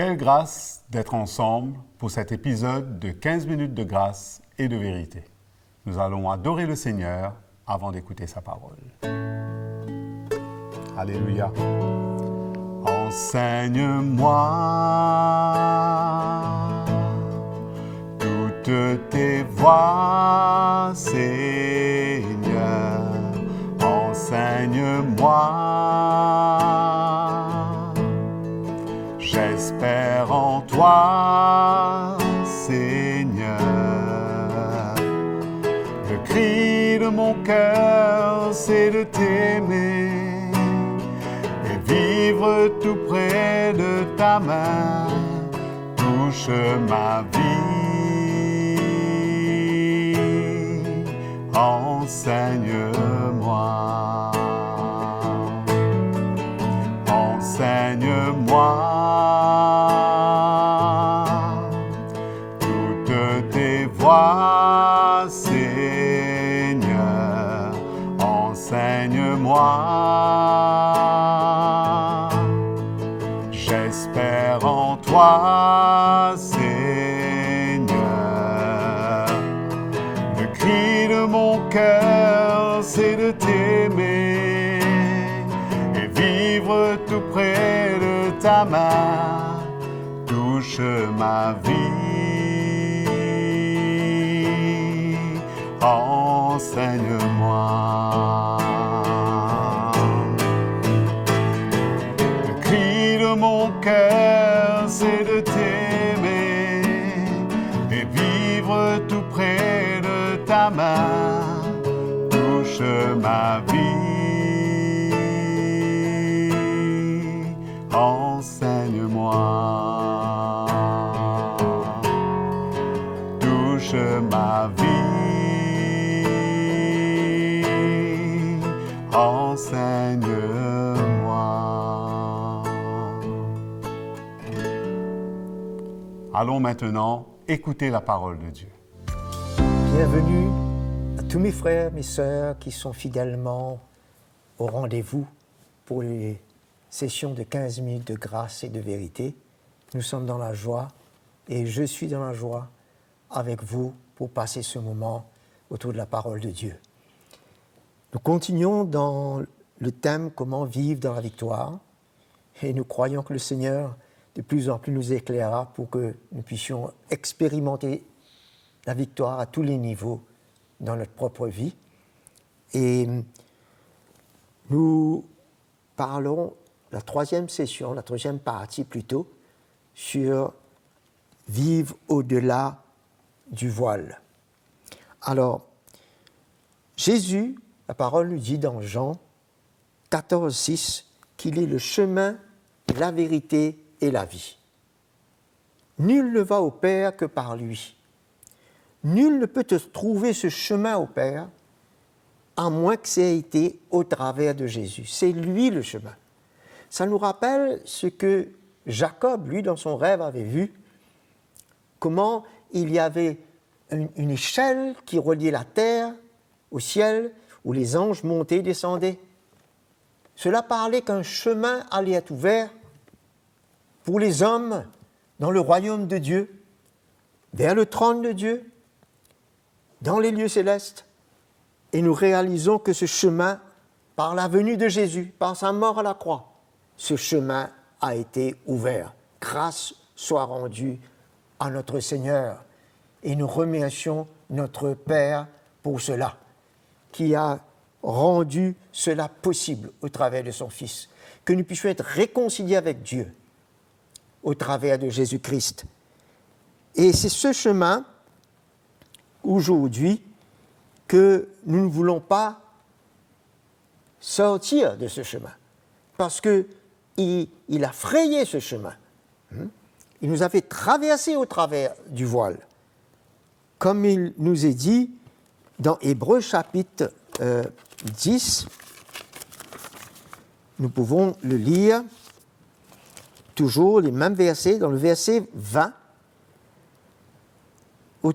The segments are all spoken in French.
Quelle grâce d'être ensemble pour cet épisode de 15 minutes de grâce et de vérité. Nous allons adorer le Seigneur avant d'écouter sa parole. Alléluia. Enseigne-moi toutes tes voies, Seigneur. Enseigne-moi. J'espère en toi, Seigneur. Le cri de mon cœur, c'est de t'aimer et vivre tout près de ta main. Touche ma vie, enseigne-moi. Enseigne-moi toutes tes voies, Seigneur. Enseigne-moi. J'espère en toi, Seigneur. Le cri de mon cœur, c'est de t'aimer et vivre tout près de ta main. Touche ma vie, enseigne-moi. Le cri de mon cœur, c'est de t'aimer et vivre tout près de ta main. Touche ma vie, enseigne-moi. Touche ma vie, enseigne-moi. Allons maintenant écouter la parole de Dieu. Bienvenue à tous mes frères, mes sœurs qui sont fidèlement au rendez-vous pour les sessions de 15 minutes de grâce et de vérité. Nous sommes dans la joie et je suis dans la joie avec vous pour passer ce moment autour de la parole de Dieu. Nous continuons dans le thème « Comment vivre dans la victoire » et nous croyons que le Seigneur de plus en plus nous éclairera pour que nous puissions expérimenter la victoire à tous les niveaux dans notre propre vie. Et nous parlons la troisième session, la troisième partie plutôt, sur vivre au-delà du voile. Alors, Jésus, la parole nous dit dans Jean 14, 6, qu'il est le chemin, la vérité et la vie. Nul ne va au Père que par lui. Nul ne peut te trouver ce chemin au Père à moins que ça ait été au travers de Jésus. C'est lui le chemin. Ça nous rappelle ce que Jacob, lui, dans son rêve, avait vu, comment il y avait une échelle qui reliait la terre au ciel, où les anges montaient et descendaient. Cela parlait qu'un chemin allait être ouvert pour les hommes dans le royaume de Dieu, vers le trône de Dieu, dans les lieux célestes. Et nous réalisons que ce chemin, par la venue de Jésus, par sa mort à la croix, ce chemin a été ouvert. Grâce soit rendue à notre Seigneur. Et nous remercions notre Père pour cela, qui a rendu cela possible au travers de son Fils. Que nous puissions être réconciliés avec Dieu au travers de Jésus-Christ. Et c'est ce chemin, aujourd'hui, que nous ne voulons pas sortir de ce chemin. Parce qu'il a frayé ce chemin. Il nous a fait traverser au travers du voile. Comme il nous est dit dans Hébreux chapitre 10, nous pouvons le lire, toujours les mêmes versets, dans le verset 20, où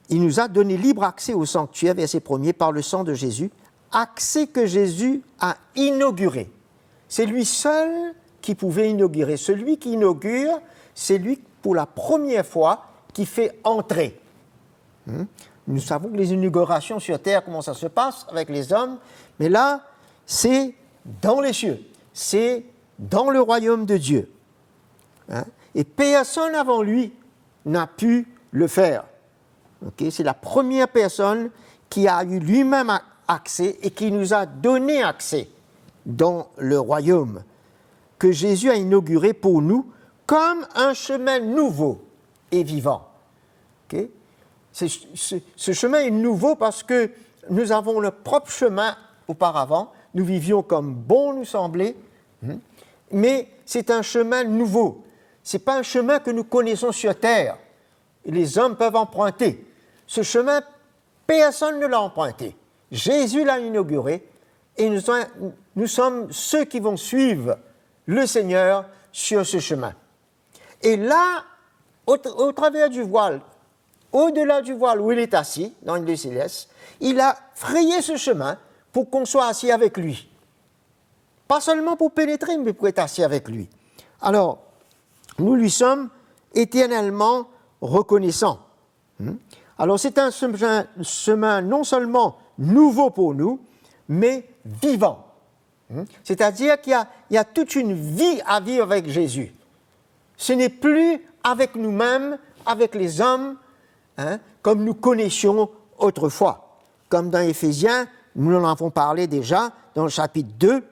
il nous a donné libre accès au sanctuaire, verset 1er, par le sang de Jésus, accès que Jésus a inauguré. C'est lui seul qui pouvait inaugurer. Celui qui inaugure, c'est lui pour la première fois qui fait entrer. Nous savons que les inaugurations sur terre, comment ça se passe avec les hommes, mais là, c'est dans les cieux, c'est dans le royaume de Dieu. Et personne avant lui n'a pu le faire. C'est la première personne qui a eu lui-même accès et qui nous a donné accès dans le royaume que Jésus a inauguré pour nous comme un chemin nouveau et vivant. Ce chemin est nouveau parce que nous avons le propre chemin auparavant, nous vivions comme bon nous semblait, mais c'est un chemin nouveau. Ce n'est pas un chemin que nous connaissons sur terre. Les hommes peuvent emprunter. Ce chemin, personne ne l'a emprunté. Jésus l'a inauguré et nous sommes ceux qui vont suivre le Seigneur sur ce chemin. Et là, au travers du voile, au-delà du voile où il est assis, dans le lieu céleste, il a frayé ce chemin pour qu'on soit assis avec lui. Pas seulement pour pénétrer, mais pour être assis avec lui. Alors, nous lui sommes éternellement reconnaissants. Alors, c'est un chemin non seulement nouveau pour nous, mais vivant. C'est-à-dire qu'il y a toute une vie à vivre avec Jésus. Ce n'est plus avec nous-mêmes, avec les hommes, comme nous connaissions autrefois. Comme dans Éphésiens, nous en avons parlé déjà dans le chapitre 2,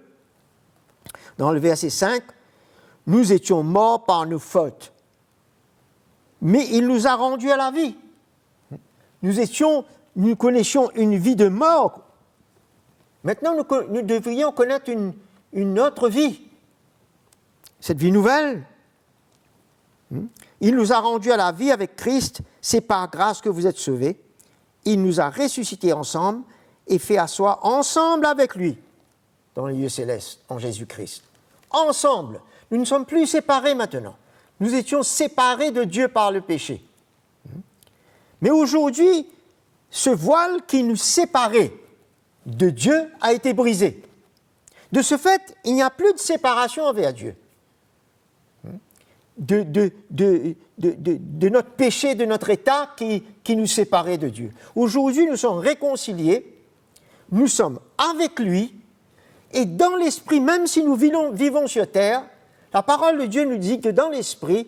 dans le verset 5, « Nous étions morts par nos fautes, mais il nous a rendus à la vie. » Nous connaissions une vie de mort. Maintenant, nous devrions connaître une autre vie. Cette vie nouvelle, il nous a rendus à la vie avec Christ, c'est par grâce que vous êtes sauvés. Il nous a ressuscités ensemble et fait asseoir ensemble avec lui dans les lieux célestes, en Jésus-Christ. Ensemble, nous ne sommes plus séparés maintenant. Nous étions séparés de Dieu par le péché. Mais aujourd'hui, ce voile qui nous séparait de Dieu a été brisé. De ce fait, il n'y a plus de séparation envers Dieu. De notre péché, de notre état qui nous séparait de Dieu. Aujourd'hui, nous sommes réconciliés, nous sommes avec lui, et dans l'esprit, même si nous vivons sur terre, la parole de Dieu nous dit que dans l'esprit,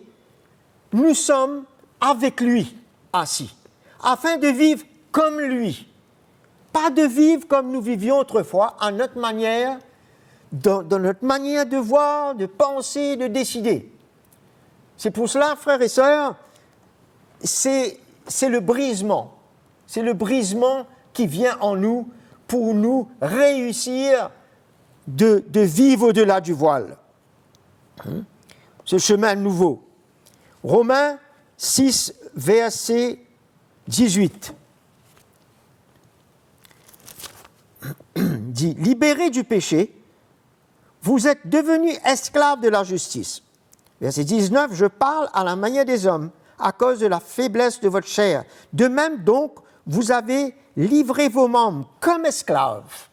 nous sommes avec lui assis, afin de vivre comme lui. Pas de vivre comme nous vivions autrefois, à notre manière, dans notre manière de voir, de penser, de décider. C'est pour cela, frères et sœurs, c'est le brisement. C'est le brisement qui vient en nous pour nous réussir de vivre au-delà du voile. Ce chemin nouveau. Romains 6, verset 18. Dit, libérés du péché, vous êtes devenus esclaves de la justice. Verset 19, je parle à la manière des hommes, à cause de la faiblesse de votre chair. De même donc, vous avez livré vos membres comme esclaves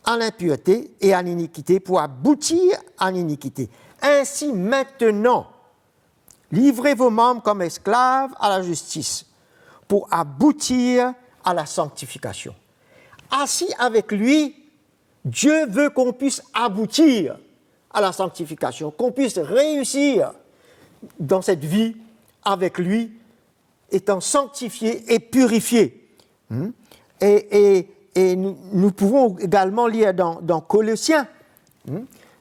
à l'impureté et à l'iniquité pour aboutir à l'iniquité. Ainsi maintenant, livrez vos membres comme esclaves à la justice pour aboutir à la sanctification. Assis avec lui, Dieu veut qu'on puisse aboutir à la sanctification, qu'on puisse réussir dans cette vie avec lui, étant sanctifié et purifié. Et nous pouvons également lire dans Colossiens,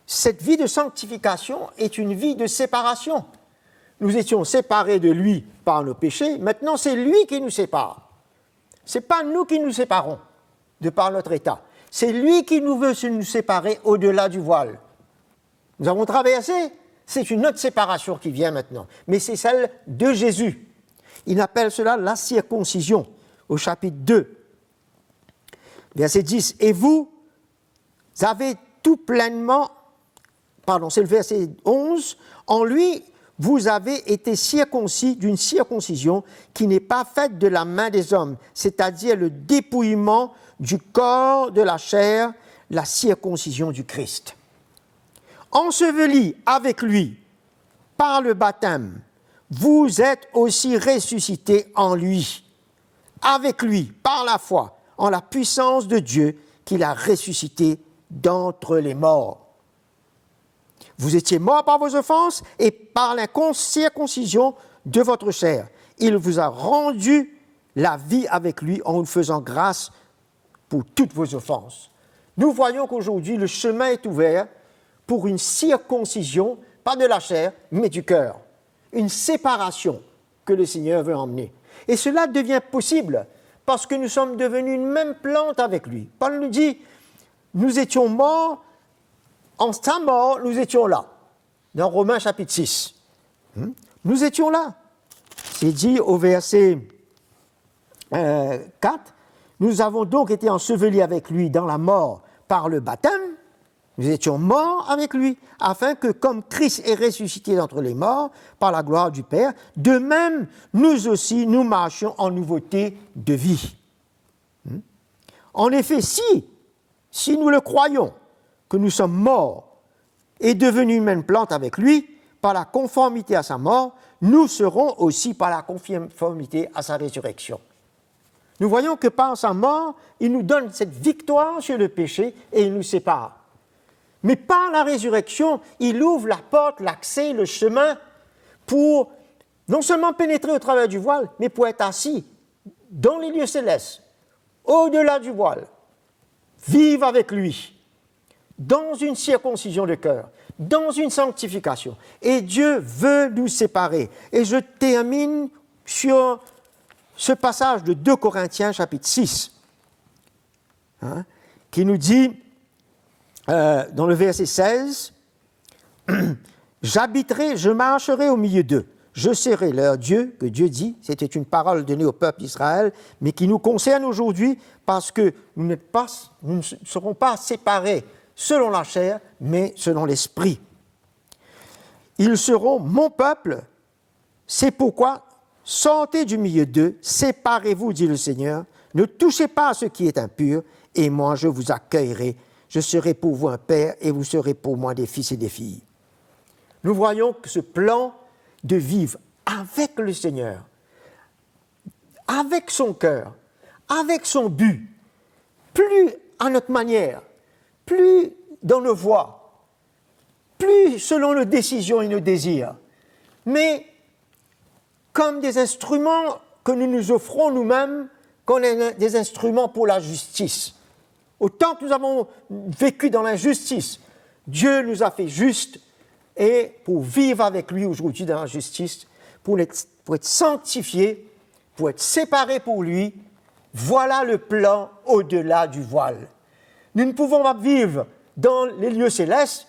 cette vie de sanctification est une vie de séparation. Nous étions séparés de lui par nos péchés, maintenant c'est lui qui nous sépare. Ce n'est pas nous qui nous séparons de par notre état. C'est lui qui nous veut nous séparer au-delà du voile. Nous avons traversé, c'est une autre séparation qui vient maintenant, mais c'est celle de Jésus. Il appelle cela la circoncision, au chapitre 2, verset 10. Et vous avez tout pleinement, c'est le verset 11, en lui, vous avez été circoncis d'une circoncision qui n'est pas faite de la main des hommes, c'est-à-dire le dépouillement du corps de la chair, la circoncision du Christ. ensevelis avec lui par le baptême, vous êtes aussi ressuscités en lui, avec lui, par la foi, en la puissance de Dieu qu'il a ressuscité d'entre les morts. Vous étiez morts par vos offenses et par l'incirconcision de votre chair. Il vous a rendu la vie avec lui en vous faisant grâce pour toutes vos offenses. Nous voyons qu'aujourd'hui, le chemin est ouvert pour une circoncision, pas de la chair, mais du cœur. Une séparation que le Seigneur veut emmener. Et cela devient possible parce que nous sommes devenus une même plante avec lui. Paul nous dit, nous étions morts, en sa mort, nous étions là. Dans Romains chapitre 6. Nous étions là. C'est dit au verset 4, nous avons donc été ensevelis avec lui dans la mort par le baptême. Nous étions morts avec lui, afin que, comme Christ est ressuscité d'entre les morts par la gloire du Père, de même, nous aussi, nous marchions en nouveauté de vie. En effet, si nous le croyons, que nous sommes morts et devenus une même plante avec lui, par la conformité à sa mort, nous serons aussi par la conformité à sa résurrection. Nous voyons que par sa mort, il nous donne cette victoire sur le péché et il nous sépare. Mais par la résurrection, il ouvre la porte, l'accès, le chemin pour non seulement pénétrer au travers du voile, mais pour être assis dans les lieux célestes, au-delà du voile, vivre avec lui, dans une circoncision de cœur, dans une sanctification. Et Dieu veut nous séparer. Et je termine sur ce passage de 2 Corinthiens chapitre 6, qui nous dit, dans le verset 16, « J'habiterai, je marcherai au milieu d'eux, je serai leur Dieu, que Dieu dit, c'était une parole donnée au peuple d'Israël, mais qui nous concerne aujourd'hui parce que nous ne serons pas séparés selon la chair, mais selon l'esprit. Ils seront mon peuple, c'est pourquoi sortez du milieu d'eux, séparez-vous, dit le Seigneur, ne touchez pas à ce qui est impur, et moi je vous accueillerai. Je serai pour vous un père et vous serez pour moi des fils et des filles. » Nous voyons que ce plan de vivre avec le Seigneur, avec son cœur, avec son but, plus à notre manière, plus dans nos voies, plus selon nos décisions et nos désirs, mais comme des instruments que nous nous offrons nous-mêmes, comme des instruments pour la justice. Autant que nous avons vécu dans l'injustice, Dieu nous a fait justes et pour vivre avec lui aujourd'hui dans la justice, pour être sanctifiés, pour être séparés pour lui, voilà le plan au-delà du voile. Nous ne pouvons pas vivre dans les lieux célestes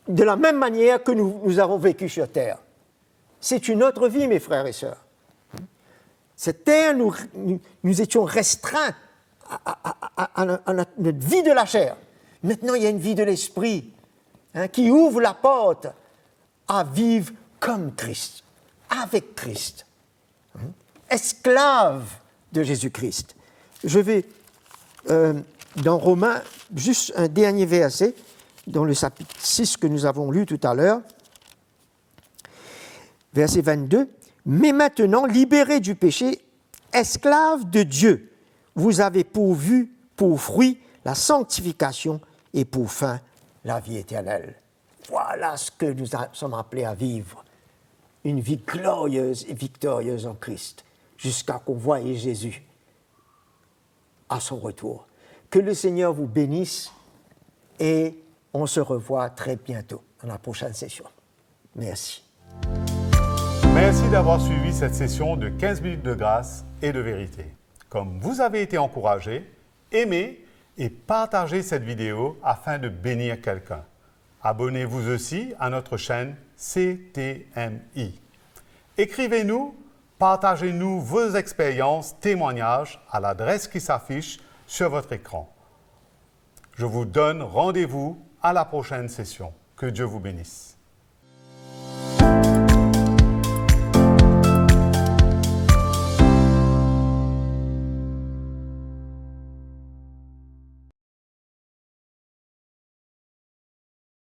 de la même manière que nous avons vécu sur terre. C'est une autre vie, mes frères et sœurs. Cette terre, nous étions restreints à notre vie de la chair. Maintenant, il y a une vie de l'esprit qui ouvre la porte à vivre comme Christ, avec Christ, esclave de Jésus-Christ. Je vais, dans Romains, juste un dernier verset, dans le chapitre 6 que nous avons lu tout à l'heure, verset 22, « Mais maintenant, libérés du péché, esclaves de Dieu, vous avez pour fruit la sanctification et pour fin la vie éternelle. » Voilà ce que nous sommes appelés à vivre. Une vie glorieuse et victorieuse en Christ, jusqu'à qu'on voie Jésus à son retour. Que le Seigneur vous bénisse et on se revoit très bientôt dans la prochaine session. Merci. Merci d'avoir suivi cette session de 15 minutes de grâce et de vérité. Comme vous avez été encouragé, aimez et partagez cette vidéo afin de bénir quelqu'un. Abonnez-vous aussi à notre chaîne CTMI. Écrivez-nous, partagez-nous vos expériences, témoignages à l'adresse qui s'affiche sur votre écran. Je vous donne rendez-vous à la prochaine session. Que Dieu vous bénisse.